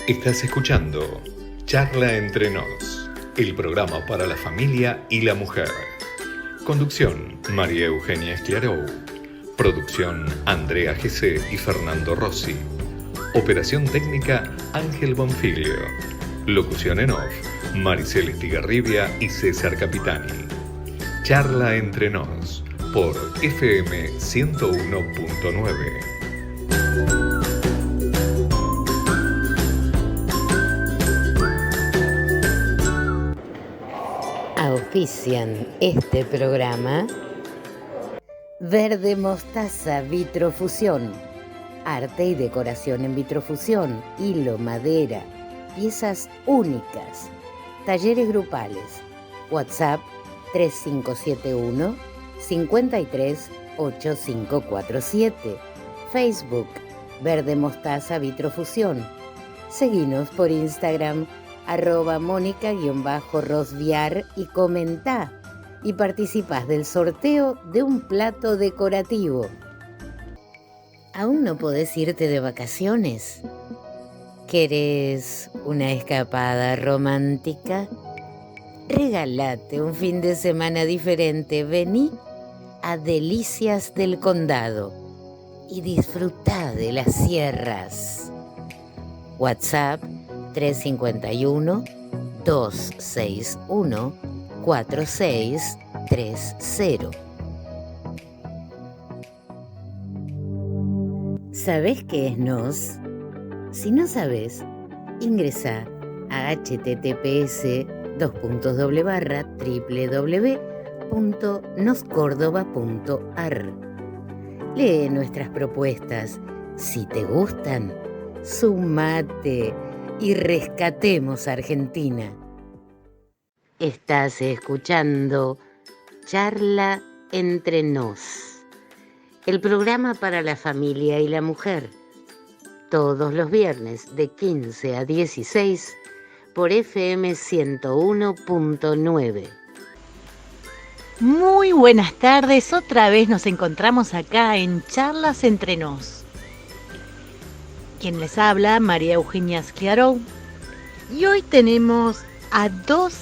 Estás escuchando Charla Entre Nos, el programa para la familia y la mujer. Conducción, María Eugenia Esclarou. Producción, Andrea Gesé y Fernando Rossi. Operación técnica, Ángel Bonfiglio. Locución en off, Maricel Estigarribia y César Capitani. Charla Entre Nos, por FM 101.9. Auspician este programa Verde Mostaza Vitrofusión, arte y decoración en vitrofusión, hilo, madera, piezas únicas, talleres grupales, WhatsApp 3571 53 8547, Facebook Verde Mostaza Vitrofusión. Seguinos por Instagram @Mónica_Rosviar y comentá y participás del sorteo de un plato decorativo. ¿Aún no podés irte de vacaciones? ¿Querés una escapada romántica? Regálate un fin de semana diferente. Vení a Delicias del Condado y disfrutá de las sierras. WhatsApp 351 261 4630. ¿Sabés qué es NOS? Si no sabés, ingresá a https://www.noscordova.ar. Lee nuestras propuestas. Si te gustan, sumate y rescatemos a Argentina. Estás escuchando Charla Entre Nos, el programa para la familia y la mujer, todos los viernes de 15 a 16 por FM 101.9. Muy buenas tardes, otra vez nos encontramos acá en Charlas Entre Nos. Quien les habla, María Eugenia Esclarou, y hoy tenemos a dos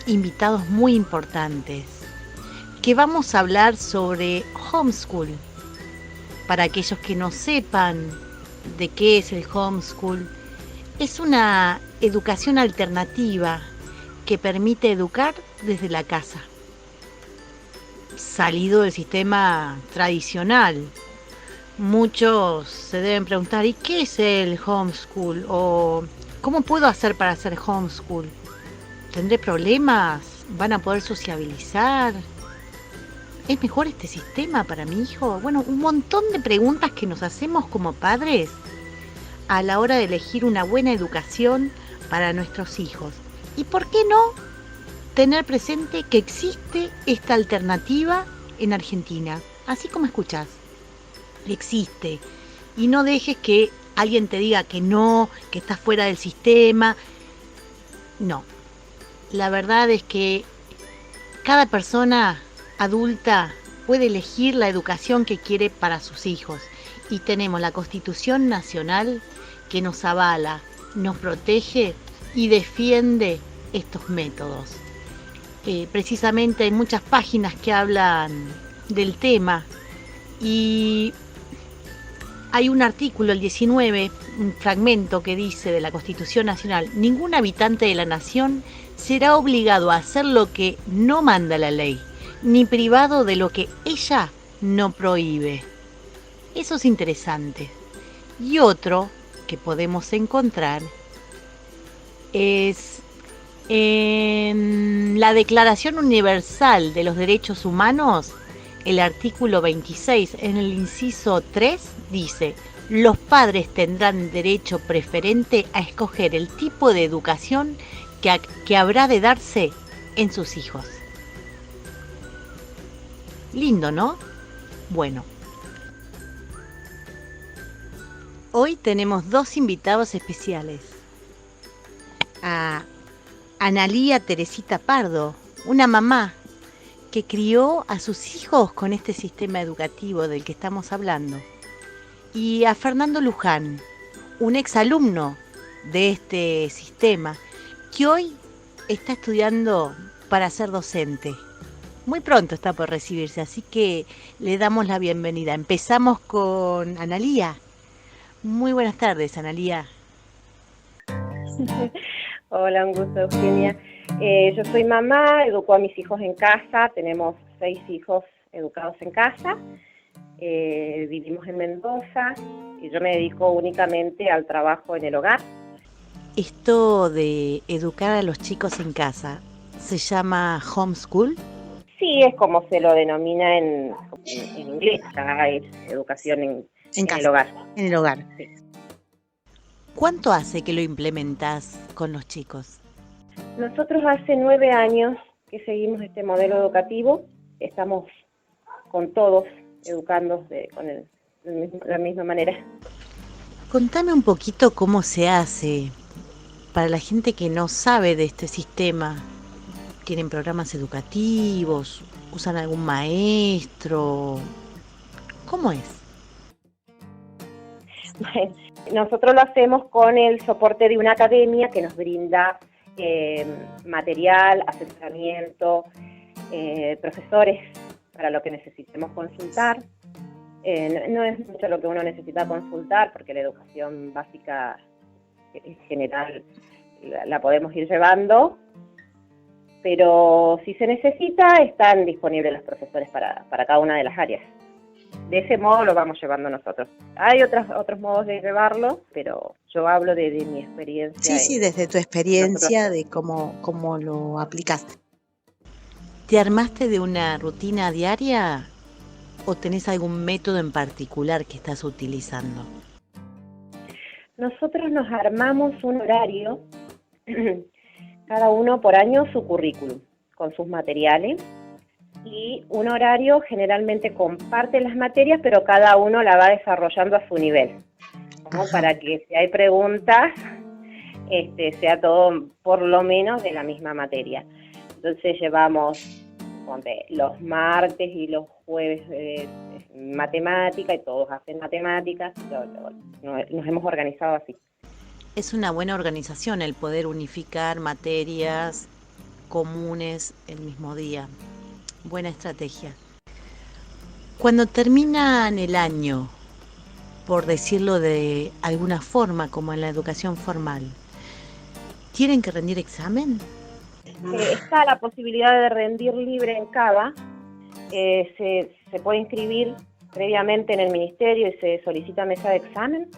invitados muy importantes que vamos a hablar sobre homeschool. Para aquellos que no sepan de qué es el homeschool, es una educación alternativa que permite educar desde la casa, salido del sistema tradicional. Muchos se deben preguntar, ¿y qué es el homeschool? ¿O cómo puedo hacer para hacer homeschool? ¿Tendré problemas? ¿Van a poder sociabilizar? ¿Es mejor este sistema para mi hijo? Bueno, un montón de preguntas que nos hacemos como padres a la hora de elegir una buena educación para nuestros hijos. ¿Y por qué no tener presente que existe esta alternativa en Argentina? Así como escuchás, existe. Y no dejes que alguien te diga que no, que estás fuera del sistema. No. La verdad es que cada persona adulta puede elegir la educación que quiere para sus hijos. Y tenemos la Constitución Nacional que nos avala, nos protege y defiende estos métodos. Precisamente hay muchas páginas que hablan del tema y hay un artículo, el 19, un fragmento que dice de la Constitución Nacional: ningún habitante de la nación será obligado a hacer lo que no manda la ley, ni privado de lo que ella no prohíbe. Eso es interesante. Y otro que podemos encontrar es en la Declaración Universal de los Derechos Humanos, el artículo 26, en el inciso 3, dice: los padres tendrán derecho preferente a escoger el tipo de educación que habrá de darse en sus hijos. Lindo, ¿no? Bueno. Hoy tenemos dos invitados especiales. A Analía Teresita Pardo, una mamá que crió a sus hijos con este sistema educativo del que estamos hablando. Y a Fernando Luján, un exalumno de este sistema, que hoy está estudiando para ser docente. Muy pronto está por recibirse, así que le damos la bienvenida. Empezamos con Analía. Muy buenas tardes, Analía. Hola, un gusto, Eugenia. Yo soy mamá, educo a mis hijos en casa, tenemos 6 hijos educados en casa, vivimos en Mendoza y yo me dedico únicamente al trabajo en el hogar. Esto de educar a los chicos en casa, ¿se llama homeschool? Sí, es como se lo denomina en inglés, acá es educación en casa, el hogar. En el hogar. Sí. ¿Cuánto hace que lo implementás con los chicos? Nosotros hace 9 años que seguimos este modelo educativo, estamos con todos educando con la misma manera. Contame un poquito cómo se hace para la gente que no sabe de este sistema. ¿Tienen programas educativos? ¿Usan algún maestro? ¿Cómo es? Bueno, nosotros lo hacemos con el soporte de una academia que nos brinda material, asesoramiento, profesores para lo que necesitemos consultar. No es mucho lo que uno necesita consultar porque la educación básica en general la podemos ir llevando, pero si se necesita están disponibles los profesores para cada una de las áreas. De ese modo lo vamos llevando nosotros. Hay otros modos de llevarlo, pero yo hablo de mi experiencia. Sí, desde tu experiencia, de cómo lo aplicas. ¿Te armaste de una rutina diaria o tenés algún método en particular que estás utilizando? Nosotros nos armamos un horario, cada uno por año su currículum, con sus materiales, y un horario generalmente comparte las materias, pero cada uno la va desarrollando a su nivel, ¿no? Para que si hay preguntas, sea todo por lo menos de la misma materia. Entonces llevamos los martes y los jueves matemática, y todos hacen matemáticas, nos hemos organizado así. Es una buena organización el poder unificar materias comunes el mismo día. Buena estrategia. Cuando terminan el año, por decirlo de alguna forma, como en la educación formal, ¿tienen que rendir examen? Está la posibilidad de rendir libre en CABA. Se puede inscribir previamente en el ministerio y se solicita mesa de examen.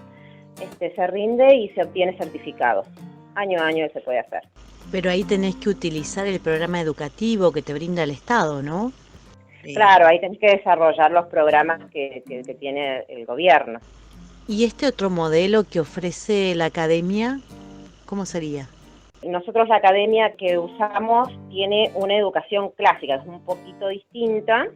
Se rinde y se obtiene certificado. Año a año se puede hacer. Pero ahí tenés que utilizar el programa educativo que te brinda el Estado, ¿no? Claro, ahí tenés que desarrollar los programas que tiene el gobierno. ¿Y este otro modelo que ofrece la academia, cómo sería? Nosotros la academia que usamos tiene una educación clásica, es un poquito distinta,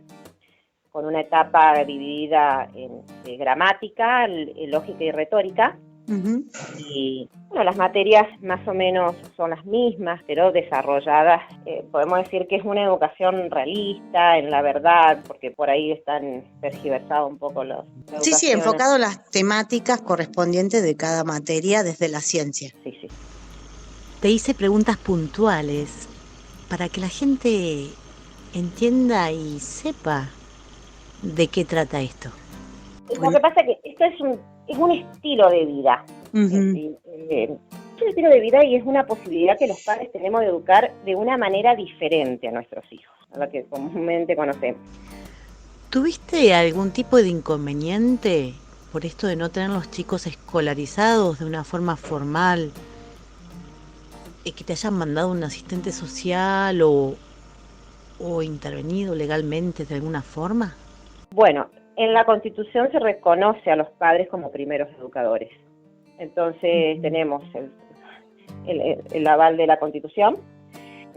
con una etapa dividida en gramática, lógica y retórica. Uh-huh. Y bueno, las materias más o menos son las mismas, pero desarrolladas. Podemos decir que es una educación realista, en la verdad, porque por ahí están tergiversados un poco los... Sí, enfocado en las temáticas correspondientes de cada materia desde la ciencia. Sí. Te hice preguntas puntuales para que la gente entienda y sepa de qué trata esto. Lo que pasa es que esto es un estilo de vida. Uh-huh. Es un estilo de vida y es una posibilidad que los padres tenemos de educar de una manera diferente a nuestros hijos, a lo que comúnmente conocemos. ¿Tuviste algún tipo de inconveniente por esto de no tener los chicos escolarizados de una forma formal? ¿Que te hayan mandado un asistente social o intervenido legalmente de alguna forma? Bueno, en la Constitución se reconoce a los padres como primeros educadores. Entonces tenemos el aval de la Constitución.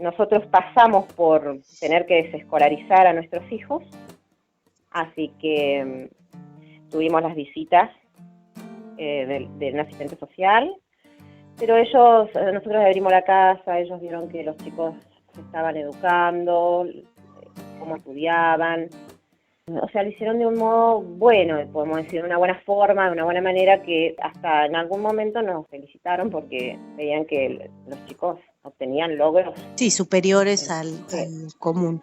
Nosotros pasamos por tener que desescolarizar a nuestros hijos, así que tuvimos las visitas de un asistente social, pero nosotros abrimos la casa, ellos vieron que los chicos se estaban educando, cómo estudiaban. O sea, lo hicieron de un modo bueno, podemos decir, de una buena forma, de una buena manera, que hasta en algún momento nos felicitaron porque veían que los chicos obtenían logros. Sí, superiores al común.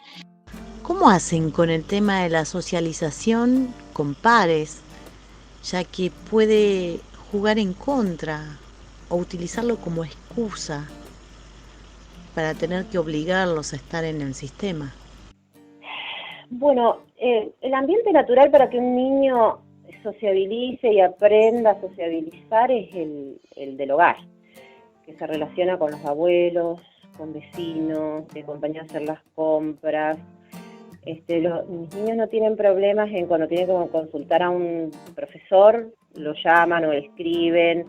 ¿Cómo hacen con el tema de la socialización con pares, ya que puede jugar en contra o utilizarlo como excusa para tener que obligarlos a estar en el sistema? Bueno, el ambiente natural para que un niño sociabilice y aprenda a sociabilizar es el del hogar, que se relaciona con los abuelos, con vecinos, que acompañan a hacer las compras. Mis niños no tienen problemas en cuando tienen que consultar a un profesor, lo llaman o escriben.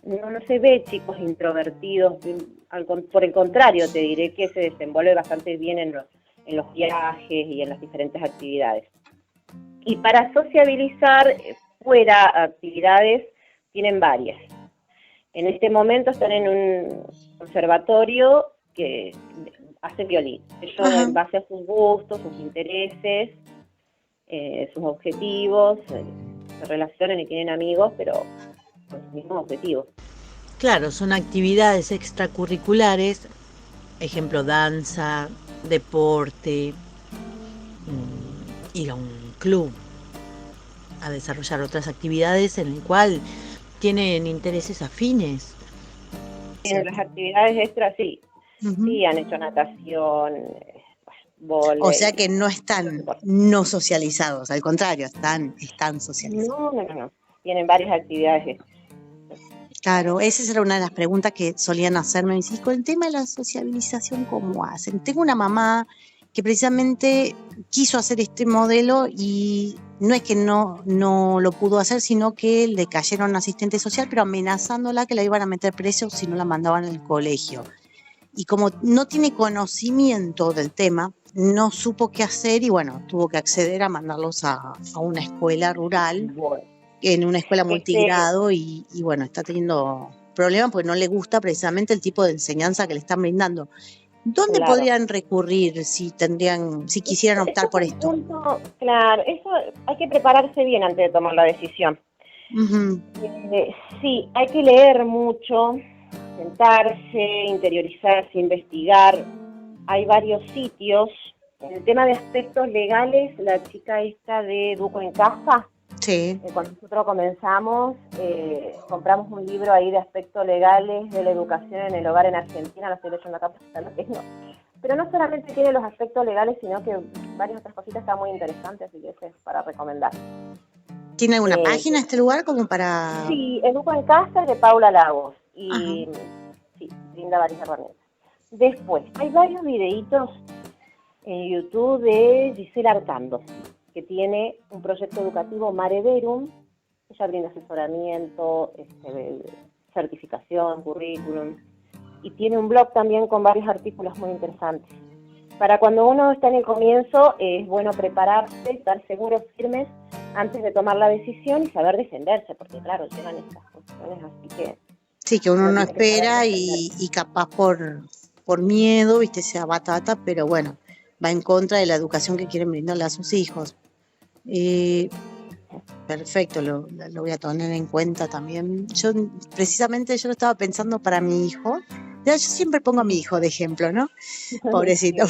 No se ve chicos introvertidos, por el contrario, te diré que se desenvuelve bastante bien en los viajes y en las diferentes actividades. Y para sociabilizar fuera actividades tienen varias. En este momento están en un conservatorio que hace violín. Ellos, en base a sus gustos, sus intereses, sus objetivos, se relacionan y tienen amigos, pero con sus mismos objetivos. Claro, son actividades extracurriculares, ejemplo, danza, deporte, ir a un club, a desarrollar otras actividades en el cual tienen intereses afines. En las actividades extras, sí. Sí, han hecho natación, vóley. O sea que no están no socializados, al contrario, están socializados. No. Tienen varias actividades extras. Claro, esa era una de las preguntas que solían hacerme. Y con el tema de la sociabilización, ¿cómo hacen? Tengo una mamá que precisamente quiso hacer este modelo y no es que no lo pudo hacer, sino que le cayeron asistente social, pero amenazándola que la iban a meter preso si no la mandaban al colegio. Y como no tiene conocimiento del tema, no supo qué hacer y bueno, tuvo que acceder a mandarlos a una escuela rural, en una escuela multigrado y bueno, está teniendo problemas porque no le gusta precisamente el tipo de enseñanza que le están brindando. ¿Dónde podrían recurrir si quisieran optar por esto? Claro, eso hay que prepararse bien antes de tomar la decisión. Sí, hay que leer mucho, sentarse, interiorizarse, investigar. Hay varios sitios. En el tema de aspectos legales, la chica esta de Educo en Casa, sí. Cuando nosotros comenzamos, compramos un libro ahí de aspectos legales de la educación en el hogar en Argentina, lo estoy leyendo acá, pero no tengo. Pero no solamente tiene los aspectos legales, sino que varias otras cositas están muy interesantes, así que ese es para recomendar. ¿Tiene alguna página este lugar como para...? Sí, Educo en Casa, de Paula Lagos, y sí, brinda varias herramientas. Después, hay varios videitos en YouTube de Gisela Arcando, que tiene un proyecto educativo Mare Verum. Ella brinda asesoramiento, certificación, currículum, y tiene un blog también con varios artículos muy interesantes. Para cuando uno está en el comienzo, es bueno prepararse, estar seguros, firmes, antes de tomar la decisión y saber defenderse, porque claro, llegan estas cuestiones, así que... Sí, que uno no espera y capaz por miedo, viste, sea batata, pero bueno, va en contra de la educación que quieren brindarle a sus hijos. Perfecto, lo voy a tener en cuenta también. Yo lo estaba pensando para mi hijo. Yo siempre pongo a mi hijo de ejemplo, ¿no? Pobrecito,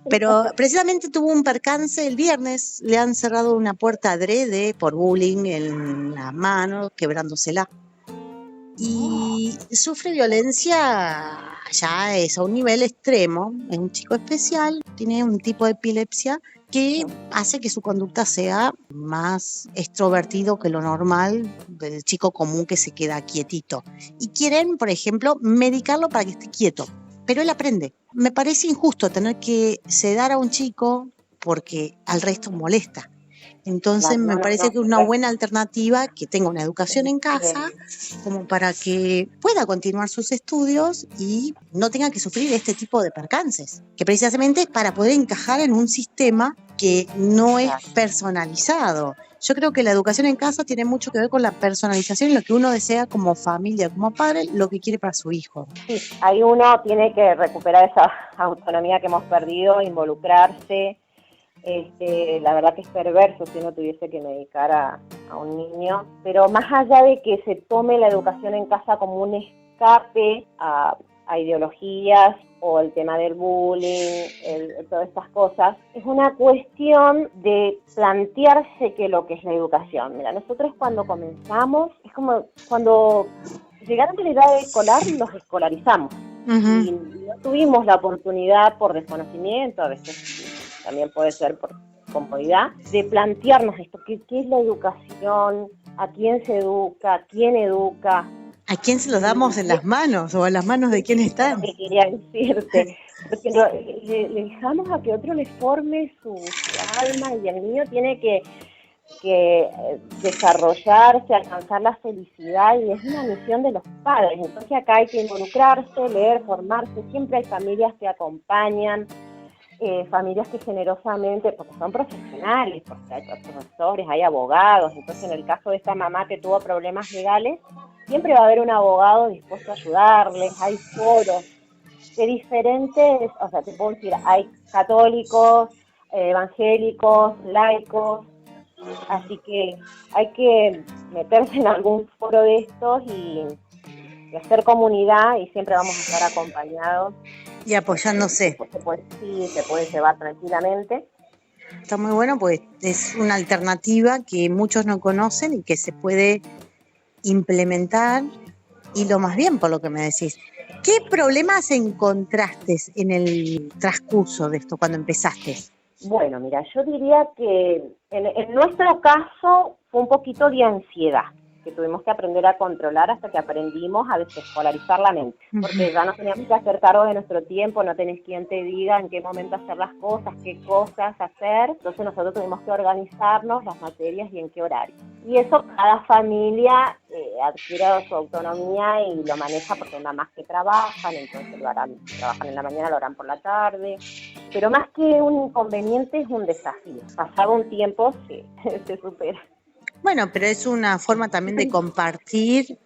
pero precisamente tuvo un percance el viernes, le han cerrado una puerta adrede por bullying en la mano, quebrándosela. Y sufre violencia, ya es a un nivel extremo, es un chico especial, tiene un tipo de epilepsia que hace que su conducta sea más extrovertido que lo normal del chico común que se queda quietito. Y quieren, por ejemplo, medicarlo para que esté quieto, pero él aprende. Me parece injusto tener que sedar a un chico porque al resto molesta. Entonces me parece que es una buena alternativa que tenga una educación en casa como para que pueda continuar sus estudios y no tenga que sufrir este tipo de percances, que precisamente es para poder encajar en un sistema que no es personalizado. Yo creo que la educación en casa tiene mucho que ver con la personalización y lo que uno desea como familia, como padre, lo que quiere para su hijo. Sí, ahí uno tiene que recuperar esa autonomía que hemos perdido, involucrarse, La verdad que es perverso si uno tuviese que medicar a un niño, pero más allá de que se tome la educación en casa como un escape a ideologías o el tema del bullying, todas estas cosas, es una cuestión de plantearse qué es lo que es la educación. Mira, nosotros cuando comenzamos, es como cuando llegaron a la edad escolar, los escolarizamos. Y no tuvimos la oportunidad por desconocimiento, a veces también puede ser por comodidad, de plantearnos esto, qué es la educación, a quién se educa, quién educa. ¿A quién se los damos en las manos o en las manos de quién están? Lo que quería decirte, porque le dejamos a que otro le forme su alma y el niño tiene que desarrollarse, alcanzar la felicidad y es una misión de los padres. Entonces acá hay que involucrarse, leer, formarse, siempre hay familias que acompañan, familias que generosamente, porque son profesionales, porque hay profesores, hay abogados, entonces en el caso de esta mamá que tuvo problemas legales, siempre va a haber un abogado dispuesto a ayudarles, hay foros de diferentes, o sea, te puedo decir, hay católicos, evangélicos, laicos, así que hay que meterse en algún foro de estos y hacer comunidad y siempre vamos a estar acompañados. Y apoyándose. Se puede llevar tranquilamente. Está muy bueno, pues es una alternativa que muchos no conocen y que se puede implementar y lo más bien por lo que me decís. ¿Qué problemas encontraste en el transcurso de esto cuando empezaste? Bueno, mira, yo diría que en nuestro caso fue un poquito de ansiedad que tuvimos que aprender a controlar hasta que aprendimos a desescolarizar la mente, porque ya no teníamos que hacer cargo de nuestro tiempo, no tenés quien te diga en qué momento hacer las cosas, qué cosas hacer, entonces nosotros tuvimos que organizarnos las materias y en qué horario. Y eso cada familia adquiere su autonomía y lo maneja porque hay mamás que trabajan, entonces trabajan en la mañana, lo harán por la tarde, pero más que un inconveniente es un desafío. Pasado un tiempo se supera. Bueno, pero es una forma también de compartir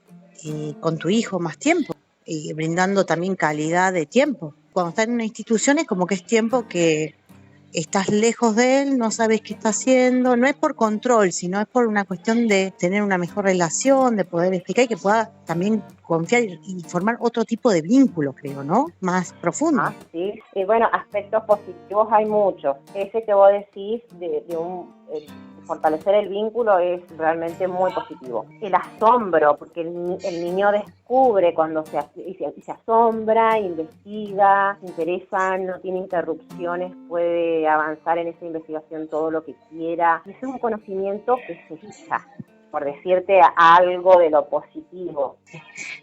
con tu hijo más tiempo y brindando también calidad de tiempo. Cuando estás en una institución es como que es tiempo que estás lejos de él, no sabes qué está haciendo, no es por control, sino es por una cuestión de tener una mejor relación, de poder explicar y que pueda también confiar y formar otro tipo de vínculo, creo, ¿no? Más profundo. Sí, y bueno, aspectos positivos hay muchos. Ese que vos decís fortalecer el vínculo es realmente muy positivo. El asombro, porque el niño descubre cuando se asombra, investiga, se interesa, no tiene interrupciones, puede avanzar en esa investigación todo lo que quiera. Ese es un conocimiento que se fija, por decirte algo de lo positivo.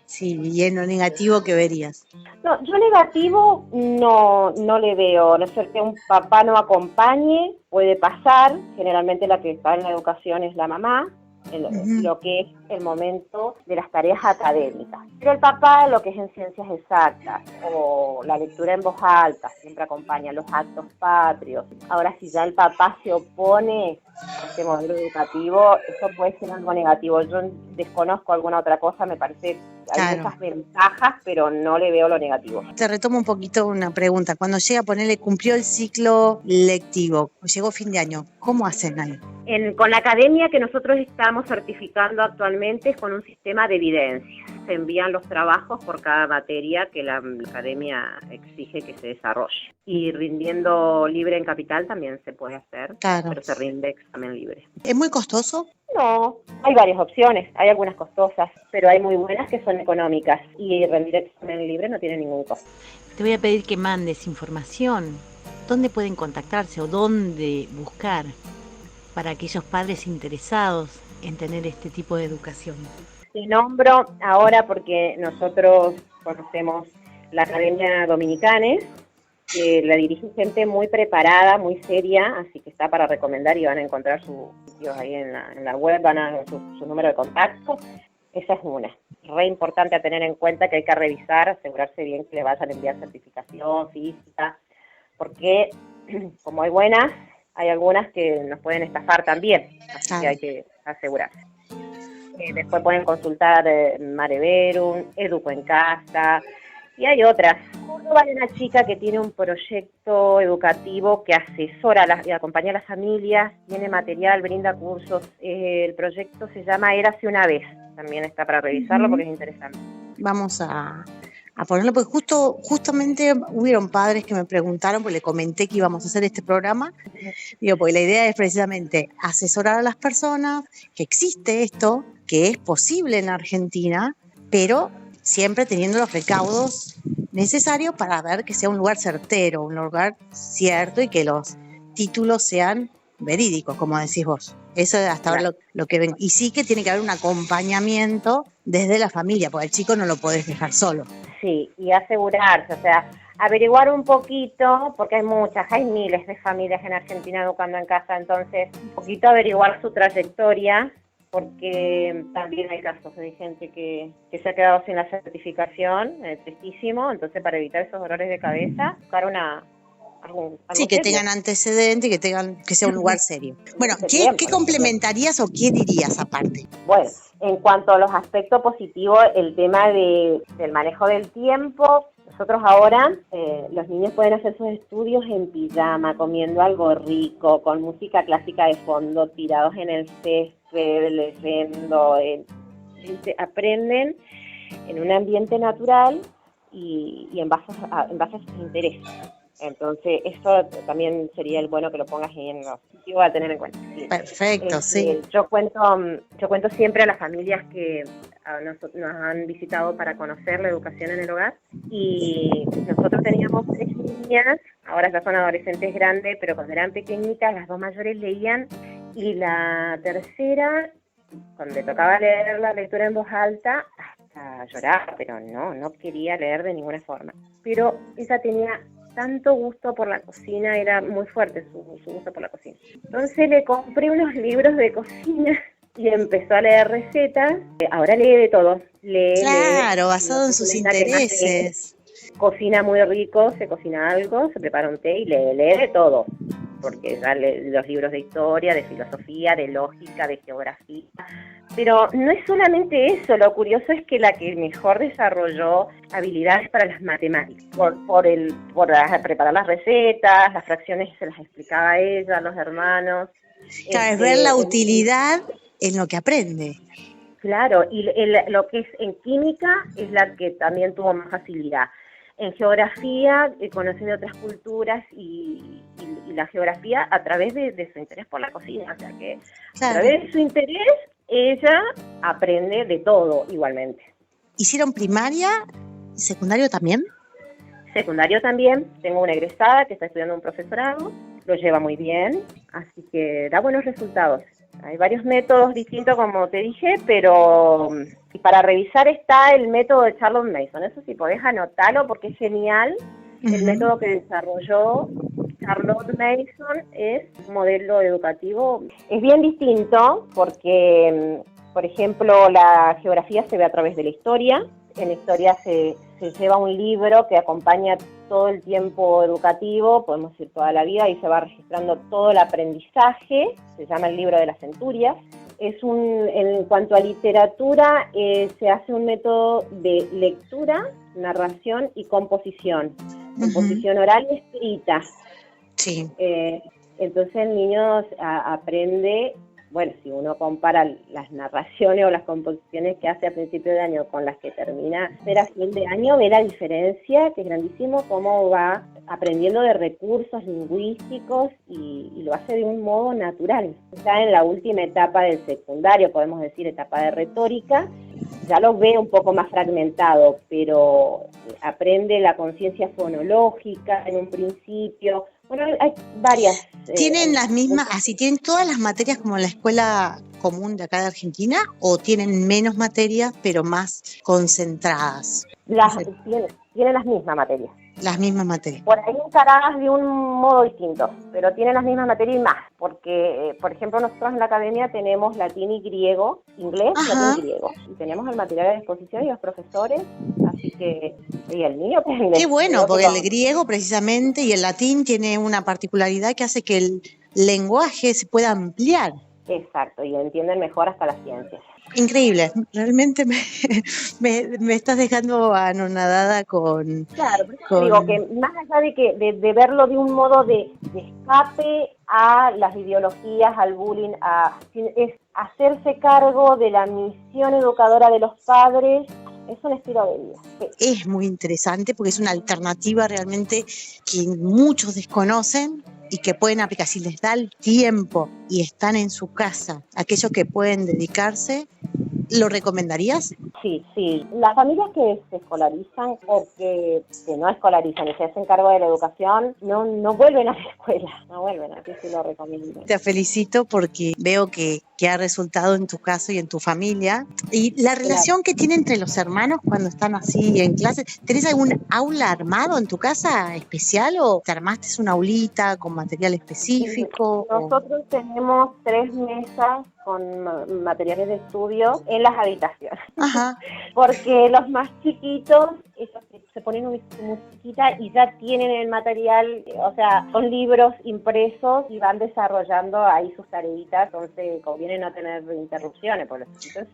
Sí, y en lo negativo, ¿qué verías? No, yo negativo no le veo, no ser que un papá no acompañe, puede pasar, generalmente la que está en la educación es la mamá, lo que es el momento de las tareas académicas. Pero el papá, lo que es en ciencias exactas o la lectura en voz alta, siempre acompaña los actos patrios. Ahora, si ya el papá se opone a este modelo educativo, eso puede ser algo negativo. Yo desconozco alguna otra cosa, me parece que hay muchas ventajas, pero no le veo lo negativo. Te retomo un poquito una pregunta. Cuando llega, cumplió el ciclo lectivo, llegó fin de año, ¿cómo hacen ahí? Con la academia que nosotros estamos certificando actualmente es con un sistema de evidencias. Se envían los trabajos por cada materia que la academia exige que se desarrolle. Y rindiendo libre en capital también se puede hacer, claro, pero se rinde examen libre. ¿Es muy costoso? No, hay varias opciones, hay algunas costosas, pero hay muy buenas que son económicas y rendir examen libre no tiene ningún costo. Te voy a pedir que mandes información. ¿Dónde pueden contactarse o dónde buscar para aquellos padres interesados en tener este tipo de educación? Te nombro ahora porque nosotros conocemos la Academia Dominicanes, que la dirige gente muy preparada, muy seria, así que está para recomendar y van a encontrar sus sitios ahí en la web, van a ver su número de contacto. Esa es una. Re importante a tener en cuenta que hay que revisar, asegurarse bien que le vayan a enviar certificación física, porque como hay buenas, hay algunas que nos pueden estafar también, así que hay que asegurarse. Después pueden consultar Mare Verum, Educo en Casa, y hay otras Córdoba hay una chica que tiene un proyecto educativo que asesora y acompaña a las familias, tiene material, brinda cursos. El proyecto se llama Érase una vez. También está para revisarlo porque es interesante. Vamos a ponerlo, porque justamente hubieron padres que me preguntaron, pues le comenté que íbamos a hacer este programa. Digo, porque la idea es precisamente asesorar a las personas, que existe esto, que es posible en Argentina, pero siempre teniendo los recaudos necesarios para ver que sea un lugar certero, un lugar cierto y que los títulos sean verídicos, como decís vos. Eso es hasta ahora lo que ven. Y sí que tiene que haber un acompañamiento desde la familia, porque el chico no lo podés dejar solo. Sí, y asegurarse, o sea, averiguar un poquito, porque hay miles de familias en Argentina educando en casa, entonces un poquito averiguar su trayectoria, porque también hay casos de gente que se ha quedado sin la certificación, tristísimo, entonces para evitar esos dolores de cabeza, buscar algo sí, que serio. tengan antecedentes, que sea un lugar serio. Bueno, ¿qué complementarías o qué dirías aparte? Bueno, en cuanto a los aspectos positivos, el tema del manejo del tiempo. Nosotros ahora, los niños pueden hacer sus estudios en pijama, comiendo algo rico, con música clásica de fondo, tirados en el césped, leyendo. Aprenden en un ambiente natural y en base a sus intereses. Entonces, eso también sería el bueno que lo pongas ahí en los sitios a tener en cuenta. Sí. Perfecto, sí. Yo cuento siempre a las familias que nos han visitado para conocer la educación en el hogar, y nosotros teníamos 3 niñas, ahora ya son adolescentes grandes, pero cuando eran pequeñitas, las 2 mayores leían, y la tercera, cuando le tocaba leer la lectura en voz alta, hasta lloraba, pero no quería leer de ninguna forma. Pero ella tenía tanto gusto por la cocina, era muy fuerte su gusto por la cocina. Entonces le compré unos libros de cocina y empezó a leer recetas. Ahora lee de todo. Claro, basado en sus intereses. Cocina muy rico, se cocina algo, se prepara un té y lee de todo. Porque ya lee los libros de historia, de filosofía, de lógica, de geografía. Pero no es solamente eso, lo curioso es que la que mejor desarrolló habilidades para las matemáticas, por preparar las recetas, las fracciones se las explicaba a ella, a los hermanos. Claro, es ver la utilidad en lo que aprende. Claro, y lo que es en química es la que también tuvo más facilidad. En geografía, conociendo otras culturas y la geografía a través de su interés por la cocina. O sea que a través de su interés, ella aprende de todo igualmente. ¿Hicieron primaria y secundario también? Secundario también. Tengo una egresada que está estudiando un profesorado, lo lleva muy bien, así que da buenos resultados. Hay varios métodos distintos, como te dije, pero para revisar está el método de Charlotte Mason. Eso sí, podés anotarlo porque es genial. El método que desarrolló Charlotte Mason es un modelo educativo. Es bien distinto porque, por ejemplo, la geografía se ve a través de la historia. En la historia se lleva un libro que acompaña todo el tiempo educativo, podemos decir toda la vida, y se va registrando todo el aprendizaje. Se llama el libro de las centurias. En cuanto a literatura, se hace un método de lectura, narración y composición. Composición oral y escrita. Sí. Entonces el niño aprende, bueno, si uno compara las narraciones o las composiciones que hace a principio de año con las que termina a fin de año, ve la diferencia, que es grandísimo, cómo va aprendiendo de recursos lingüísticos y lo hace de un modo natural. Ya en la última etapa del secundario, podemos decir etapa de retórica, ya lo ve un poco más fragmentado, pero aprende la conciencia fonológica en un principio. Bueno, hay varias. ¿Tienen las mismas, así tienen todas las materias como en la escuela común de acá de Argentina, o tienen menos materias pero más concentradas? Tienen las mismas materias. Las mismas materias. Por ahí encaradas de un modo distinto, pero tienen las mismas materias y más, porque, por ejemplo, nosotros en la academia tenemos latín y griego, inglés, latín y griego, y tenemos el material de exposición y los profesores, así que, y el niño aprende. Qué bueno, porque el griego precisamente y el latín tiene una particularidad que hace que el lenguaje se pueda ampliar. Exacto, y entienden mejor hasta las ciencias. Increíble, realmente me estás dejando anonadada Claro, por eso te digo que más allá de verlo de un modo de escape a las ideologías, al bullying, es hacerse cargo de la misión educadora de los padres. Es un estilo de vida. Sí. Es muy interesante porque es una alternativa realmente que muchos desconocen y que pueden aplicar. Si les da el tiempo y están en su casa, aquellos que pueden dedicarse, ¿lo recomendarías? Sí. Las familias que se escolarizan o que no escolarizan y se hacen cargo de la educación no vuelven a la escuela, no vuelven, así sí lo recomiendo. Te felicito porque veo que ha resultado en tu caso y en tu familia. Y la relación que tienen entre los hermanos cuando están así en clase, ¿tenés algún aula armado en tu casa especial o te armaste una aulita con material específico? Nosotros tenemos 3 mesas con materiales de estudio en las habitaciones. Ajá. Porque los más chiquitos, ellos se ponen su musiquita y ya tienen el material, o sea, son libros impresos y van desarrollando ahí sus tareitas, entonces conviene no tener interrupciones, porque los chiquitos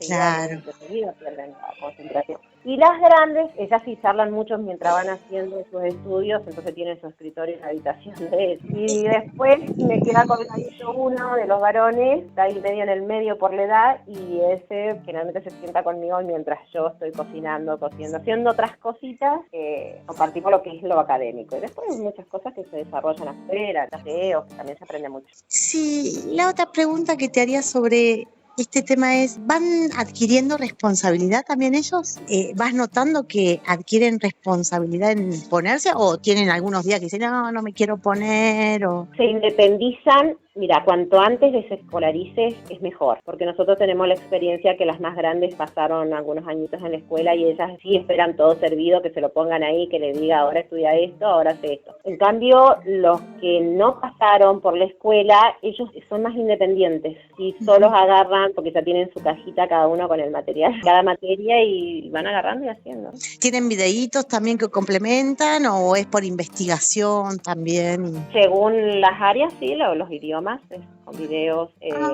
seguido pierden la concentración. Y las grandes, ellas sí charlan mucho mientras van haciendo sus estudios, entonces tienen su escritorio en la habitación de él. Y después me queda colgadito uno de los varones, está ahí medio en el medio por la edad, y ese generalmente se sienta conmigo mientras yo estoy cocinando, haciendo otras cositas, compartimos lo que es lo académico. Y después hay muchas cosas que se desarrollan afuera, tareas, que también se aprende mucho. Sí, la otra pregunta que te haría sobre este tema es, ¿van adquiriendo responsabilidad también ellos? ¿Vas notando que adquieren responsabilidad en ponerse o tienen algunos días que dicen, no me quiero poner? Se independizan. Mira, cuanto antes desescolarices es mejor, porque nosotros tenemos la experiencia que las más grandes pasaron algunos añitos en la escuela y ellas sí esperan todo servido, que se lo pongan ahí, que le diga ahora estudia esto, ahora hace esto. En cambio, los que no pasaron por la escuela, ellos son más independientes y solos agarran, porque ya tienen su cajita cada uno con el material, cada materia, y van agarrando y haciendo. ¿Tienen videitos también que complementan o es por investigación también? Según las áreas, sí, los idiomas. Con videos,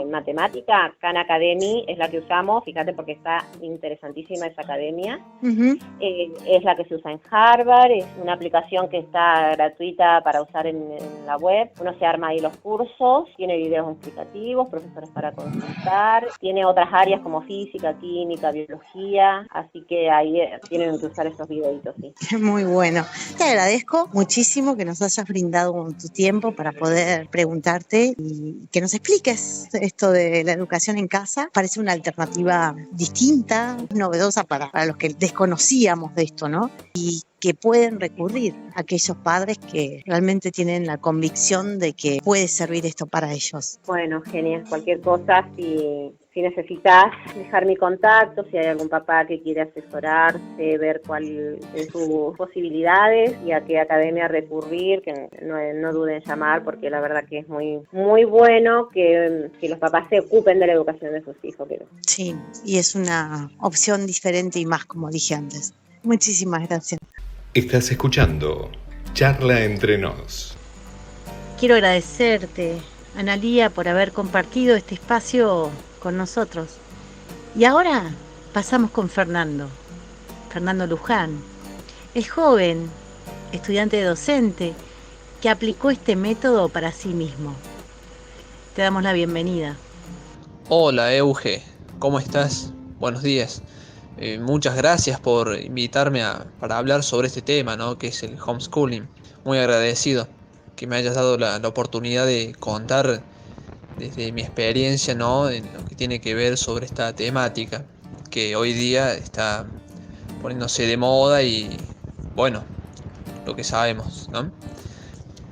matemática, Khan Academy es la que usamos, fíjate porque está interesantísima esa academia. Uh-huh. Es la que se usa en Harvard, es una aplicación que está gratuita para usar en la web. Uno se arma ahí los cursos, tiene videos explicativos, profesores para consultar, tiene otras áreas como física, química, biología, así que ahí tienen que usar esos videitos, sí. Muy bueno. Te agradezco muchísimo que nos hayas brindado tu tiempo para poder preguntarte y que nos expliques esto de la educación en casa. Parece una alternativa distinta, novedosa para los que desconocíamos de esto, ¿no? Y que pueden recurrir a aquellos padres que realmente tienen la convicción de que puede servir esto para ellos. Bueno, genial. Cualquier cosa, si necesitas dejar mi contacto, si hay algún papá que quiere asesorarse, ver cuáles son sus posibilidades y a qué academia recurrir, que no duden en llamar, porque la verdad que es muy, muy bueno que los papás se ocupen de la educación de sus hijos. Sí, y es una opción diferente y más, como dije antes. Muchísimas gracias. Estás escuchando Charla Entre Nos. Quiero agradecerte, Analía, por haber compartido este espacio con nosotros. Y ahora pasamos con Fernando Luján, el joven estudiante docente que aplicó este método para sí mismo. Te damos la bienvenida. Hola Euge, ¿cómo estás? Buenos días. Muchas gracias por invitarme para hablar sobre este tema, ¿no? Que es el homeschooling. Muy agradecido que me hayas dado la oportunidad de contar desde mi experiencia, ¿no? En lo que tiene que ver sobre esta temática que hoy día está poniéndose de moda y, bueno, lo que sabemos, ¿no?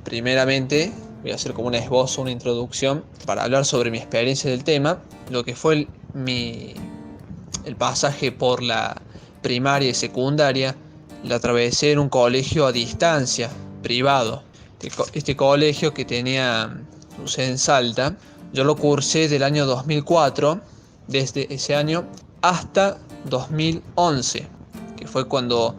Primeramente voy a hacer como un esbozo, una introducción para hablar sobre mi experiencia del tema, lo que fue el pasaje por la primaria y secundaria. La atravesé en un colegio a distancia, privado. Este colegio, que tenía su sede en Salta, yo lo cursé del año 2004, desde ese año hasta 2011, que fue cuando...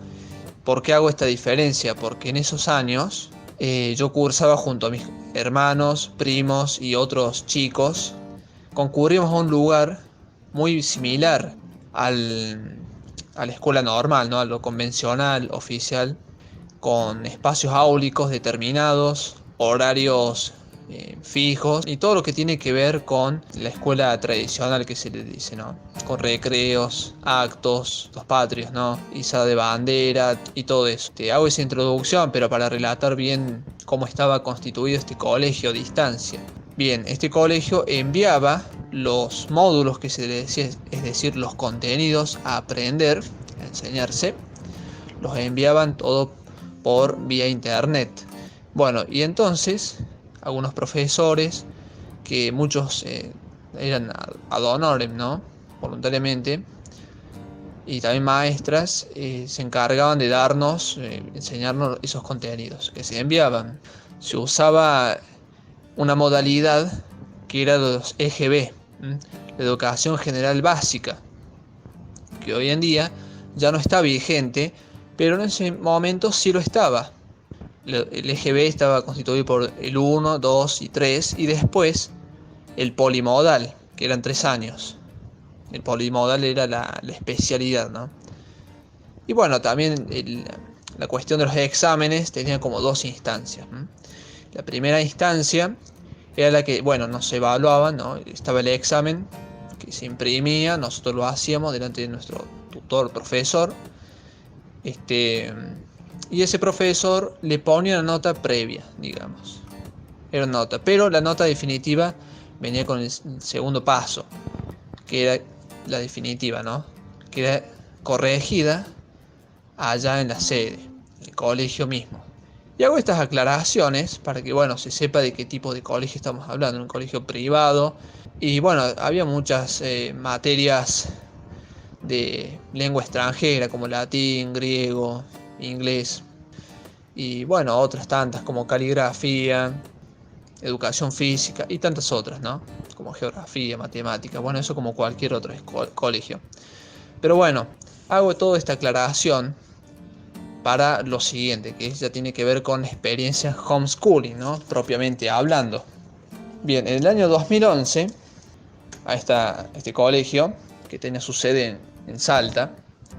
¿Por qué hago esta diferencia? Porque en esos años yo cursaba junto a mis hermanos, primos y otros chicos. Concurrimos a un lugar muy similar a la escuela normal, ¿no? A lo convencional, oficial, con espacios áulicos determinados, horarios fijos y todo lo que tiene que ver con la escuela tradicional que se le dice, ¿no? Con recreos, actos, los patrios, ¿no? Izada de bandera y todo eso. Te hago esa introducción, pero para relatar bien cómo estaba constituido este colegio a distancia. Bien, este colegio enviaba los módulos que se le decía, es decir, los contenidos a aprender, a enseñarse, los enviaban todo por vía internet. Bueno, y entonces algunos profesores, que muchos eran ad honorem, ¿no? Voluntariamente, y también maestras, se encargaban de darnos, enseñarnos esos contenidos que se enviaban. Se usaba una modalidad que era los EGB, la educación general básica, que hoy en día ya no está vigente, pero en ese momento sí lo estaba. El EGB estaba constituido por el 1, 2 y 3, y después el polimodal, que eran 3 años. El polimodal era la especialidad, ¿no? Y bueno, también la cuestión de los exámenes tenía como 2 instancias. La primera instancia era la que, bueno, nos evaluaban, ¿no? Estaba el examen que se imprimía, nosotros lo hacíamos delante de nuestro tutor, profesor. Y ese profesor le ponía una nota previa, digamos. Era una nota, pero la nota definitiva venía con el segundo paso, que era la definitiva, ¿no? Que era corregida allá en la sede, en el colegio mismo. Y hago estas aclaraciones para que, bueno, se sepa de qué tipo de colegio estamos hablando, un colegio privado. Y bueno, había muchas materias de lengua extranjera como latín, griego, inglés, y bueno, otras tantas como caligrafía, educación física y tantas otras, ¿no? Como geografía, matemática, bueno, eso como cualquier otro colegio. Pero bueno, hago toda esta aclaración para lo siguiente, que ya tiene que ver con experiencia homeschooling, ¿no? Propiamente hablando. Bien, en el año 2011, a este colegio, que tenía su sede en Salta,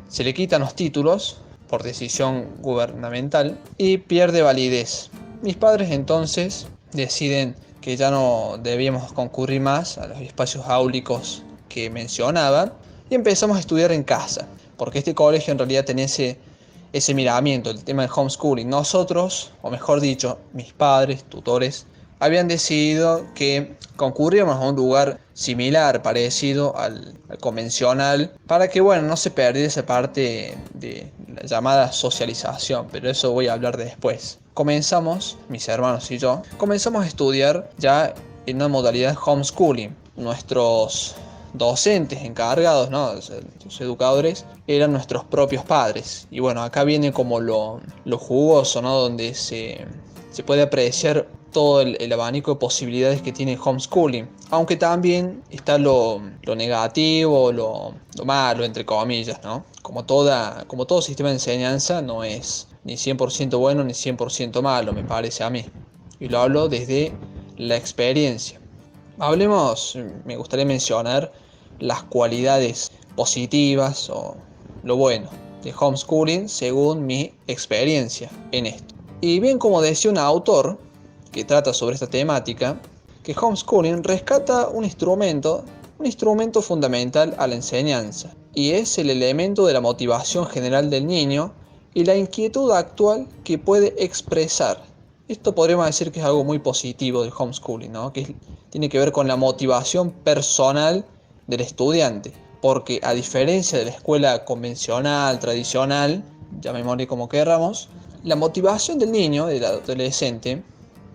se le quitan los títulos por decisión gubernamental y pierde validez. Mis padres entonces deciden que ya no debíamos concurrir más a los espacios áulicos que mencionaba y empezamos a estudiar en casa, porque este colegio en realidad tenía ese miramiento, el tema del homeschooling. Nosotros, o mejor dicho, mis padres, tutores, habían decidido que concurríamos a un lugar similar, parecido al convencional, para que, bueno, no se perdiera esa parte de la llamada socialización, pero eso voy a hablar después. Comenzamos, mis hermanos y yo, comenzamos a estudiar ya en una modalidad homeschooling. Nuestros docentes encargados, ¿no? Los educadores, eran nuestros propios padres. Y bueno, acá viene como lo jugoso, ¿no? Donde se puede apreciar todo el abanico de posibilidades que tiene el homeschooling, aunque también está lo negativo, lo malo, entre comillas, ¿no? Como todo sistema de enseñanza, no es ni 100% bueno ni 100% malo, me parece a mí, y lo hablo desde la experiencia. Me gustaría mencionar las cualidades positivas o lo bueno de homeschooling según mi experiencia en esto. Y bien, como decía un autor que trata sobre esta temática, que homeschooling rescata un instrumento fundamental a la enseñanza, y es el elemento de la motivación general del niño y la inquietud actual que puede expresar. Esto podríamos decir que es algo muy positivo del homeschooling, ¿no? Que tiene que ver con la motivación personal del estudiante, porque a diferencia de la escuela convencional, tradicional, llamémosle como queramos, la motivación del niño, del adolescente,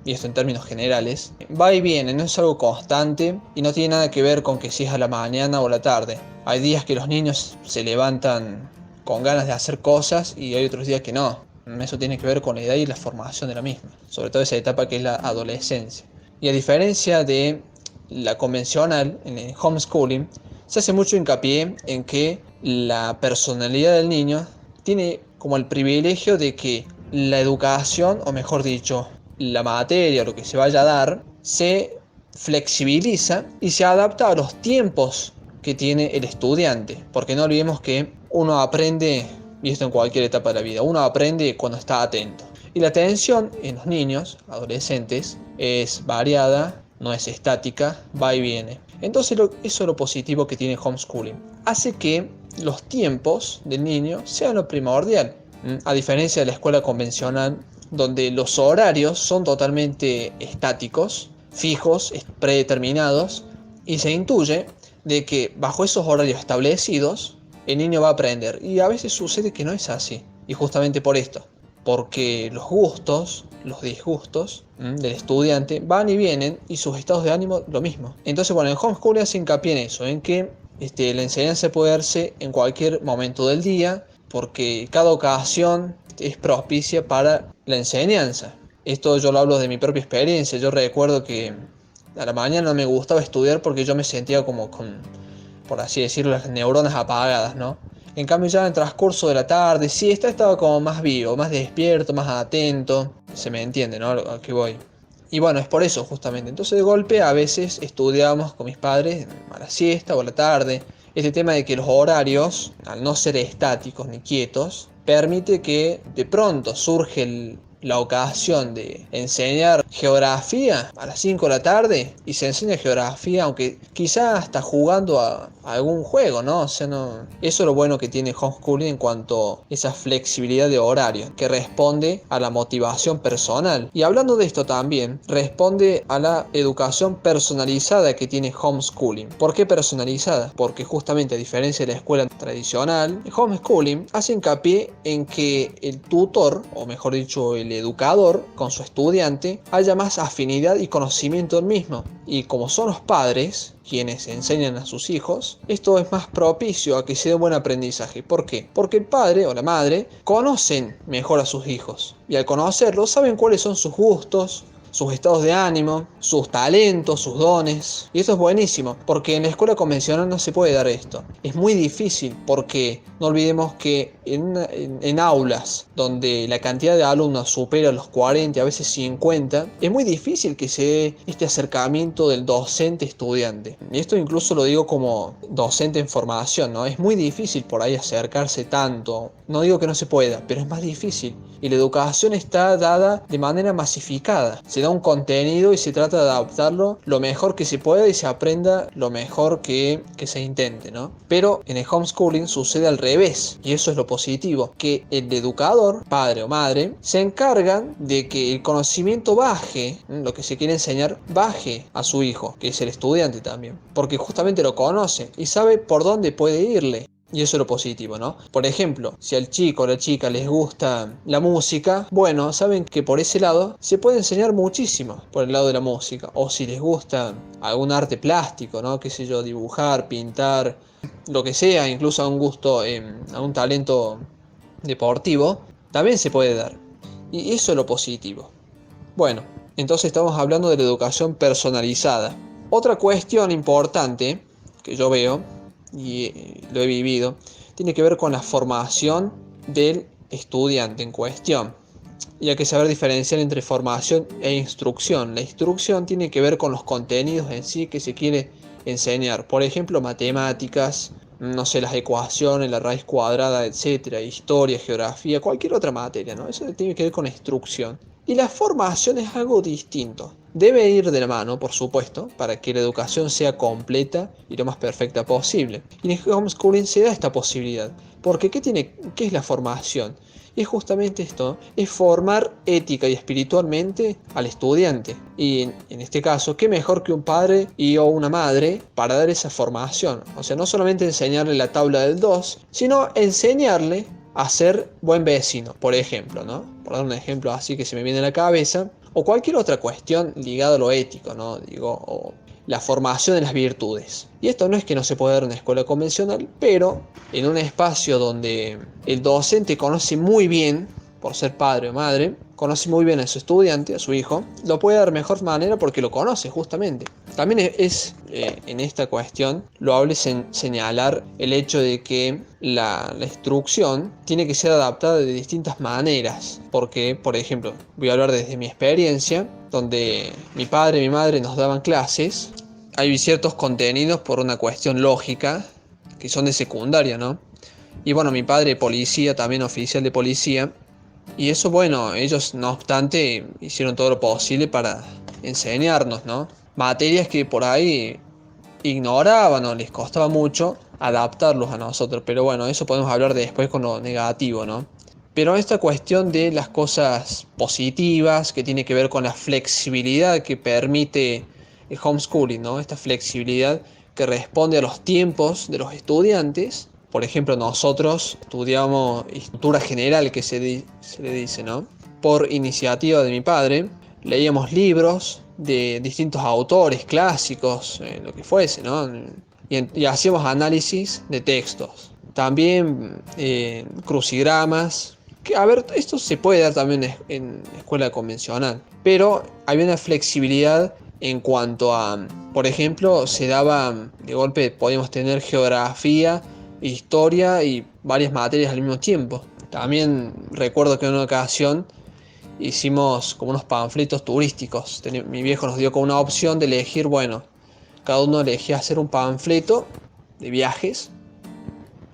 y esto en términos generales, va y viene, no es algo constante y no tiene nada que ver con que si es a la mañana o a la tarde. Hay días que los niños se levantan con ganas de hacer cosas y hay otros días que no. Eso tiene que ver con la edad y la formación de la misma, sobre todo esa etapa que es la adolescencia. Y a diferencia de la convencional, en el homeschooling, se hace mucho hincapié en que la personalidad del niño tiene como el privilegio de que la educación, o mejor dicho, la materia, lo que se vaya a dar, se flexibiliza y se adapta a los tiempos que tiene el estudiante, porque no olvidemos que uno aprende, y esto en cualquier etapa de la vida, uno aprende cuando está atento. Y la atención en los niños, adolescentes, es variada, no es estática, va y viene. Entonces eso es lo positivo que tiene el homeschooling. Hace que los tiempos del niño sean lo primordial, a diferencia de la escuela convencional, donde los horarios son totalmente estáticos, fijos, predeterminados, y se intuye de que bajo esos horarios establecidos el niño va a aprender. Y a veces sucede que no es así, y justamente por esto, porque los gustos, los disgustos del estudiante van y vienen, y sus estados de ánimo lo mismo. Entonces, bueno, el homeschooling hace hincapié en eso, en que la enseñanza puede darse en cualquier momento del día, porque cada ocasión es propicia para la enseñanza. Esto yo lo hablo de mi propia experiencia. Yo recuerdo que a la mañana no me gustaba estudiar porque yo me sentía como con, por así decirlo, las neuronas apagadas, ¿no? En cambio ya en el transcurso de la tarde, sí, estaba como más vivo, más despierto, más atento. Se me entiende, ¿no? A qué voy. Y bueno, es por eso justamente. Entonces de golpe a veces estudiábamos con mis padres a la siesta o a la tarde. Este tema de que los horarios, al no ser estáticos ni quietos, permite que de pronto surge la ocasión de enseñar geografía a las 5 de la tarde, y se enseña geografía, aunque quizás hasta jugando a algún juego, ¿no? O sea, no. Eso es lo bueno que tiene homeschooling en cuanto a esa flexibilidad de horario, que responde a la motivación personal. Y hablando de esto también, responde a la educación personalizada que tiene homeschooling. ¿Por qué personalizada? Porque justamente a diferencia de la escuela tradicional, el homeschooling hace hincapié en que el tutor, o mejor dicho, el educador con su estudiante, haya más afinidad y conocimiento del mismo. Y como son los padres quienes enseñan a sus hijos, esto es más propicio a que se dé un buen aprendizaje. ¿Por qué? Porque el padre o la madre conocen mejor a sus hijos, y al conocerlos saben cuáles son sus gustos, sus estados de ánimo, sus talentos, sus dones. Y esto es buenísimo, porque en la escuela convencional no se puede dar esto. Es muy difícil, porque no olvidemos que en aulas donde la cantidad de alumnos supera los 40, a veces 50, es muy difícil que se dé este acercamiento del docente-estudiante. Y esto incluso lo digo como docente en formación, ¿no? Es muy difícil por ahí acercarse tanto. No digo que no se pueda, pero es más difícil. Y la educación está dada de manera masificada. Se da un contenido y se trata de adaptarlo lo mejor que se pueda y se aprenda lo mejor que se intente, ¿no? Pero en el homeschooling sucede al revés, y eso es lo positivo, que el educador, padre o madre, se encargan de que el conocimiento baje, lo que se quiere enseñar, baje a su hijo, que es el estudiante también, porque justamente lo conoce y sabe por dónde puede irle. Y eso es lo positivo, ¿no? Por ejemplo, si al chico o la chica les gusta la música, bueno, saben que por ese lado se puede enseñar muchísimo por el lado de la música. O si les gusta algún arte plástico, ¿no? Qué sé yo, dibujar, pintar, lo que sea, incluso a un gusto, a un talento deportivo, también se puede dar. Y eso es lo positivo. Bueno, entonces estamos hablando de la educación personalizada. Otra cuestión importante que yo veo, y lo he vivido, tiene que ver con la formación del estudiante en cuestión. Y hay que saber diferenciar entre formación e instrucción. La instrucción tiene que ver con los contenidos en sí que se quiere enseñar. Por ejemplo, matemáticas, no sé, las ecuaciones, la raíz cuadrada, etcétera, historia, geografía, cualquier otra materia, ¿no? Eso tiene que ver con instrucción. Y la formación es algo distinto. Debe ir de la mano, por supuesto, para que la educación sea completa y lo más perfecta posible. Y en el homeschooling se da esta posibilidad. Porque ¿qué es la formación? Y es justamente esto, es formar ética y espiritualmente al estudiante. Y en este caso, ¿qué mejor que un padre o una madre para dar esa formación? O sea, no solamente enseñarle la tabla del 2, sino enseñarle a ser buen vecino, por ejemplo, ¿no? Por dar un ejemplo así que se me viene a la cabeza. O cualquier otra cuestión ligada a lo ético, ¿no? O la formación de las virtudes. Y esto no es que no se pueda dar en una escuela convencional, pero en un espacio donde el docente conoce muy bien, por ser padre o madre, conoce muy bien a su estudiante, a su hijo, lo puede dar de mejor manera porque lo conoce justamente. También es en esta cuestión loable señalar el hecho de que la instrucción tiene que ser adaptada de distintas maneras. Porque, por ejemplo, voy a hablar desde mi experiencia, donde mi padre y mi madre nos daban clases. hay ciertos contenidos por una cuestión lógica que son de secundaria, ¿no? Y bueno, mi padre policía, también oficial de policía, y eso, bueno, ellos no obstante hicieron todo lo posible para enseñarnos, ¿no? Materias que por ahí ignoraban o les costaba mucho adaptarlos a nosotros, pero bueno, eso podemos hablar después con lo negativo, ¿no? Pero esta cuestión de las cosas positivas que tiene que ver con la flexibilidad que permite el homeschooling, ¿no? Esta flexibilidad que responde a los tiempos de los estudiantes. Por ejemplo, nosotros estudiamos cultura general, que se le dice, ¿no? Por iniciativa de mi padre, leíamos libros de distintos autores clásicos, lo que fuese, ¿no? Y hacíamos análisis de textos. También crucigramas. Que, a ver, esto se puede dar también en escuela convencional, pero había una flexibilidad en cuanto a, por ejemplo, se daba, de golpe podíamos tener geografía, historia y varias materias al mismo tiempo. También recuerdo que en una ocasión hicimos como unos panfletos turísticos. Mi viejo nos dio como una opción de elegir, bueno, cada uno elegía hacer un panfleto de viajes,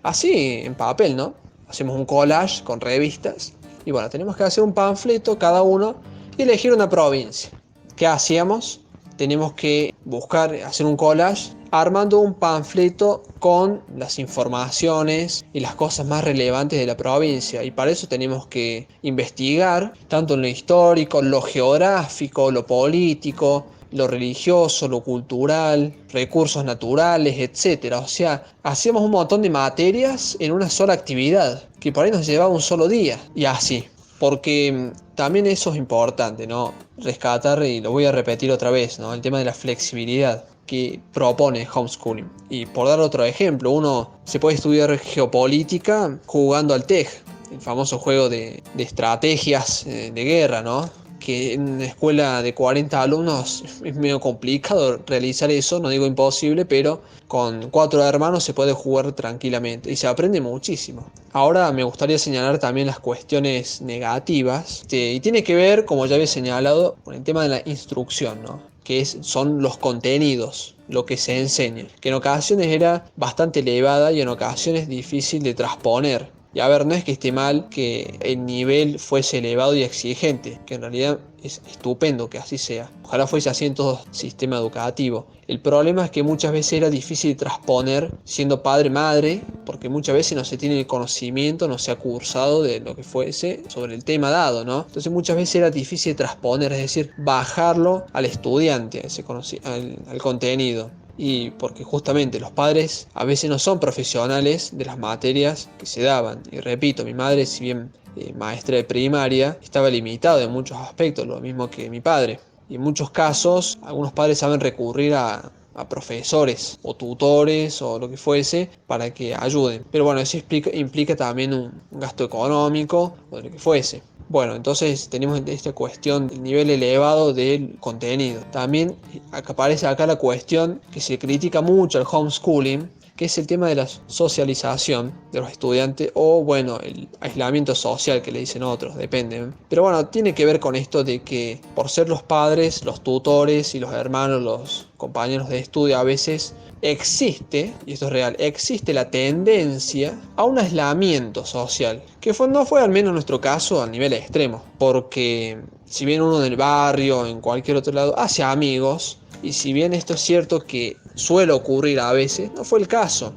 así en papel, ¿no? Hacemos un collage con revistas y bueno, tenemos que hacer un panfleto cada uno y elegir una provincia. ¿Qué hacíamos? Teníamos que buscar, hacer un collage armando un panfleto con las informaciones y las cosas más relevantes de la provincia, y para eso tenemos que investigar tanto en lo histórico, lo geográfico, lo político, lo religioso, lo cultural, recursos naturales, etc. O sea, hacíamos un montón de materias en una sola actividad, que por ahí nos llevaba un solo día, y así. Porque también eso es importante, ¿no? Rescatar, y lo voy a repetir otra vez, ¿no? El tema de la flexibilidad que propone homeschooling. Y por dar otro ejemplo, uno se puede estudiar geopolítica jugando al TEG, el famoso juego de estrategias de guerra, ¿no? Que en una escuela de 40 alumnos es medio complicado realizar eso, no digo imposible, pero con 4 hermanos se puede jugar tranquilamente y se aprende muchísimo. Ahora me gustaría señalar también las cuestiones negativas, y tiene que ver, como ya había señalado, con el tema de la instrucción, ¿no? Que son los contenidos, lo que se enseña, que en ocasiones era bastante elevada y en ocasiones difícil de transponer. Y a ver, no es que esté mal que el nivel fuese elevado y exigente, que en realidad es estupendo que así sea. Ojalá fuese así en todo sistema educativo. El problema es que muchas veces era difícil de transponer siendo padre-madre, porque muchas veces no se tiene el conocimiento, no se ha cursado de lo que fuese sobre el tema dado, ¿no? Entonces muchas veces era difícil de transponer, es decir, bajarlo al estudiante, al contenido. Y porque justamente los padres a veces no son profesionales de las materias que se daban. Y repito, mi madre, si bien maestra de primaria, estaba limitado en muchos aspectos, lo mismo que mi padre. Y en muchos casos, algunos padres saben recurrir a profesores o tutores o lo que fuese para que ayuden. Pero bueno, eso implica también un gasto económico o lo que fuese. Bueno, entonces tenemos esta cuestión del nivel elevado del contenido. También aparece acá la cuestión que se critica mucho al homeschooling, que es el tema de la socialización de los estudiantes, o bueno, el aislamiento social que le dicen otros, depende. Pero bueno, tiene que ver con esto de que por ser los padres, los tutores y los hermanos, los compañeros de estudio, a veces existe, y esto es real, existe la tendencia a un aislamiento social, que no fue al menos nuestro caso al nivel extremo, porque si bien uno en el barrio, en cualquier otro lado, hace amigos, y si bien esto es cierto que suele ocurrir a veces, no fue el caso,